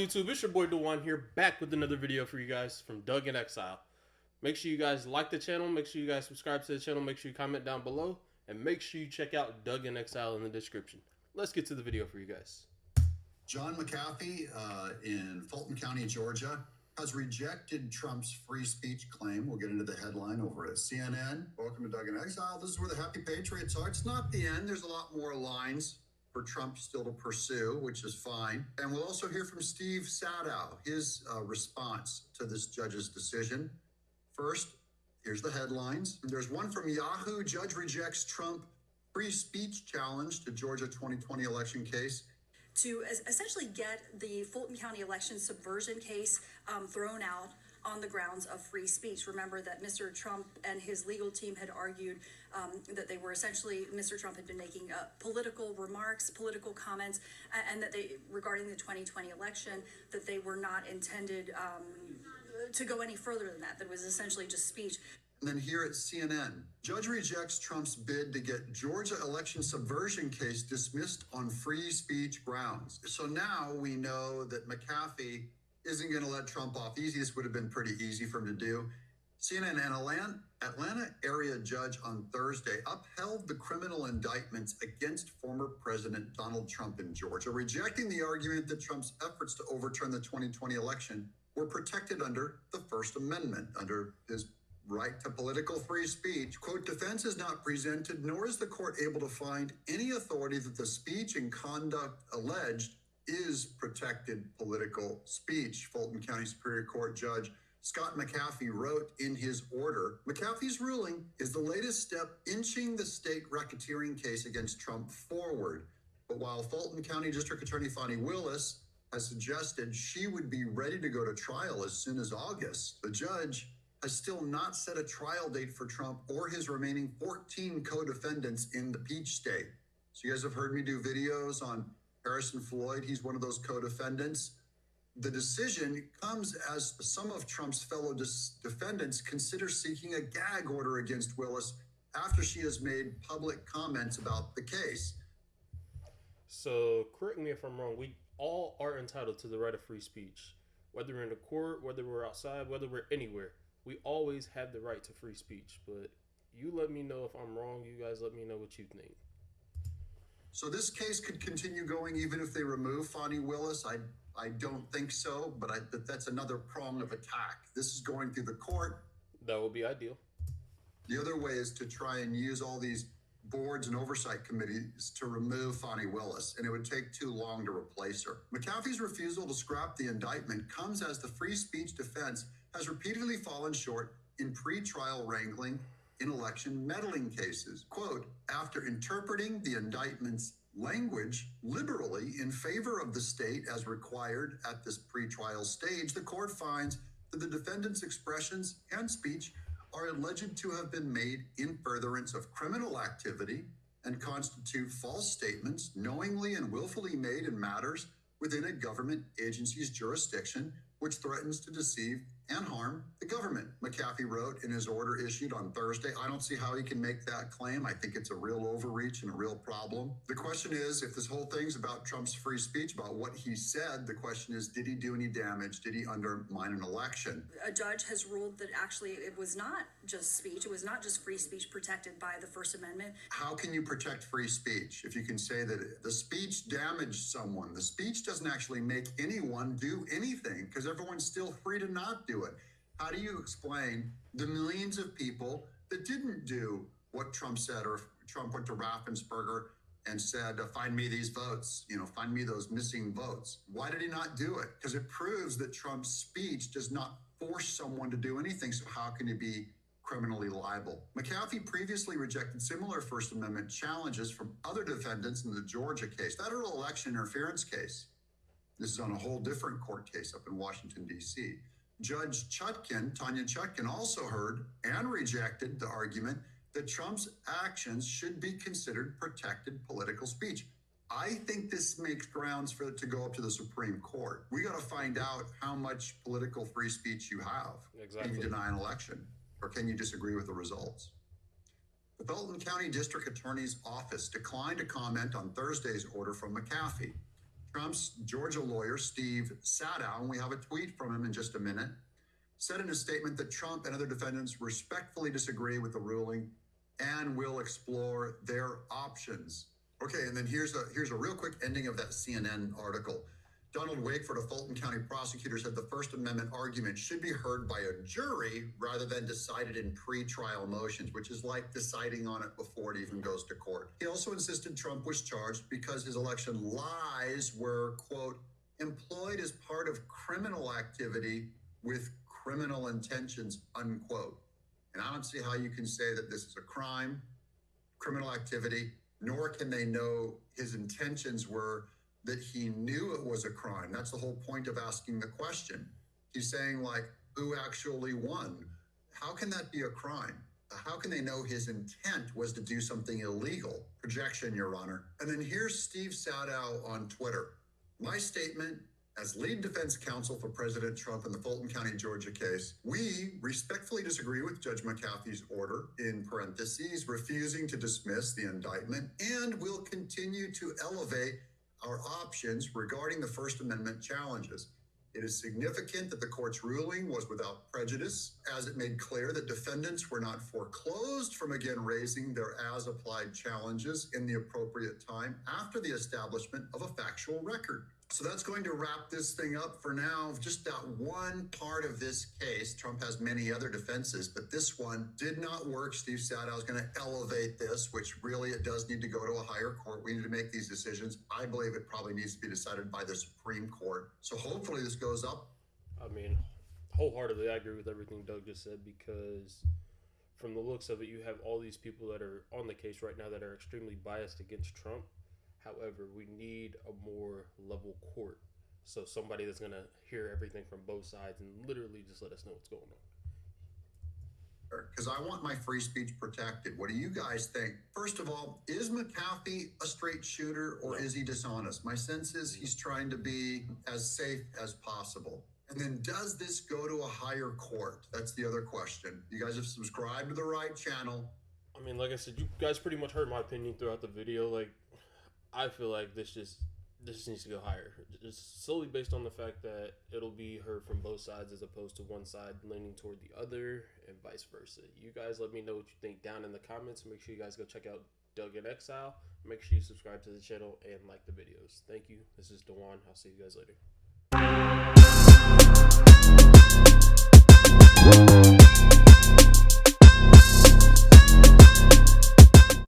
YouTube? It's your boy Dewan here, back with another video for you guys from Doug in Exile. Make sure you guys like the channel, make sure you guys subscribe to the channel, make sure you comment down below, and make sure you check out Doug in Exile in the description. Let's get to the video for you guys. John McAfee in Fulton County, Georgia, has rejected Trump's free speech claim. We'll get into the headline over at CNN. Welcome to Doug in Exile. This is where the happy patriots are. It's not the end. There's a lot more lines for Trump still to pursue, which is fine. And we'll also hear from Steve Sadow, his response to this judge's decision. First, here's the headlines. There's one from Yahoo. Judge rejects Trump free speech challenge to Georgia 2020 election case. To essentially get the Fulton County election subversion case thrown out on the grounds of free speech. Remember that Mr. Trump and his legal team had argued that they were essentially, Mr. Trump had been making political remarks, political comments, and that they, regarding the 2020 election, that they were not intended to go any further than that, that it was essentially just speech. And then here at CNN, judge rejects Trump's bid to get Georgia election subversion case dismissed on free speech grounds. So now we know that McAfee isn't going to let Trump off easy. This would have been pretty easy for him to do. CNN and Atlanta area judge on Thursday upheld the criminal indictments against former President Donald Trump in Georgia, rejecting the argument that Trump's efforts to overturn the 2020 election were protected under the First Amendment, under his right to political free speech. Quote, defense is not presented, nor is the court able to find any authority that the speech and conduct alleged is protected political speech. Fulton County Superior Court Judge Scott McAfee wrote in his order, McAfee's ruling is the latest step inching the state racketeering case against Trump forward. But while Fulton County District Attorney Fani Willis has suggested she would be ready to go to trial as soon as August, the judge has still not set a trial date for Trump or his remaining 14 co-defendants in the Peach State. So you guys have heard me do videos on Harrison Floyd. He's one of those co-defendants. The decision comes as some of Trump's fellow defendants consider seeking a gag order against Willis after she has made public comments about the case. So, correct me if I'm wrong, we all are entitled to the right of free speech. Whether we're in the court, whether we're outside, whether we're anywhere, we always have the right to free speech. But you let me know if I'm wrong. You guys let me know what you think. So this case could continue going even if they remove Fani Willis. I don't think so, but that's another prong of attack. This is going through the court. That would be ideal. The other way is to try and use all these boards and oversight committees to remove Fani Willis, and it would take too long to replace her. McAfee's refusal to scrap the indictment comes as the free speech defense has repeatedly fallen short in pre-trial wrangling in election meddling cases. Quote, after interpreting the indictment's language liberally in favor of the state as required at this pre-trial stage, the court finds that the defendant's expressions and speech are alleged to have been made in furtherance of criminal activity and constitute false statements knowingly and willfully made in matters within a government agency's jurisdiction, which threatens to deceive and harm the government. McAfee wrote in his order issued on Thursday, I don't see how he can make that claim. I think it's a real overreach and a real problem. The question is, if this whole thing's about Trump's free speech, about what he said, the question is, did he do any damage? Did he undermine an election? A judge has ruled that actually it was not just speech. It was not just free speech protected by the First Amendment. How can you protect free speech if you can say that the speech damaged someone? The speech doesn't actually make anyone do anything because everyone's still free to not do it. How do you explain the millions of people that didn't do what Trump said, or if Trump went to Raffensperger and said, find me these votes, find me those missing votes? Why did he not do it? Because it proves that Trump's speech does not force someone to do anything. So how can he be criminally liable? McAfee previously rejected similar First Amendment challenges from other defendants in the Georgia case, federal election interference case. This is on a whole different court case up in Washington, D.C. Judge Tanya Chutkin, also heard and rejected the argument that Trump's actions should be considered protected political speech. I think this makes grounds for it to go up to the Supreme Court. We got to find out how much political free speech you have. Exactly. Can you deny an election, or can you disagree with the results? The Fulton County District Attorney's Office declined to comment on Thursday's order from McAfee. Trump's Georgia lawyer, Steve Sadow, and we have a tweet from him in just a minute, said in a statement that Trump and other defendants respectfully disagree with the ruling and will explore their options. Okay, and then here's a real quick ending of that CNN article. Donald Wakeford, a Fulton County prosecutor, said the First Amendment argument should be heard by a jury rather than decided in pre-trial motions, which is like deciding on it before it even goes to court. He also insisted Trump was charged because his election lies were, quote, employed as part of criminal activity with criminal intentions, unquote. And I don't see how you can say that this is a crime, criminal activity, nor can they know his intentions were that he knew it was a crime. That's the whole point of asking the question. He's saying, like, who actually won? How can that be a crime? How can they know his intent was to do something illegal? Projection, Your Honor. And then here's Steve Sadow on Twitter. My statement as lead defense counsel for President Trump in the Fulton County, Georgia case, we respectfully disagree with Judge McAfee's order, in parentheses, refusing to dismiss the indictment, and will continue to elevate our options regarding the First Amendment challenges. It is significant that the court's ruling was without prejudice, as it made clear that defendants were not foreclosed from again raising their as-applied challenges in the appropriate time after the establishment of a factual record. So that's going to wrap this thing up for now. Just that one part of this case. Trump has many other defenses, but this one did not work. Steve Sadow is going to elevate this, which really it does need to go to a higher court. We need to make these decisions. I believe it probably needs to be decided by the Supreme Court. So hopefully this goes up. I mean, wholeheartedly, I agree with everything Doug just said, because from the looks of it, you have all these people that are on the case right now that are extremely biased against Trump. However, we need a more level court. So somebody that's going to hear everything from both sides and literally just let us know what's going on. Because I want my free speech protected. What do you guys think? First of all, is McAfee a straight shooter or is he dishonest? My sense is he's trying to be as safe as possible. And then does this go to a higher court? That's the other question. You guys have subscribed to the right channel. I mean, like I said, you guys pretty much heard my opinion throughout the video. Like, I feel like this needs to go higher, just solely based on the fact that it'll be heard from both sides as opposed to one side leaning toward the other and vice versa. You guys let me know what you think down in the comments. Make sure you guys go check out Doug in Exile. Make sure you subscribe to the channel and like the videos. Thank you. This is Dewan. I'll see you guys later.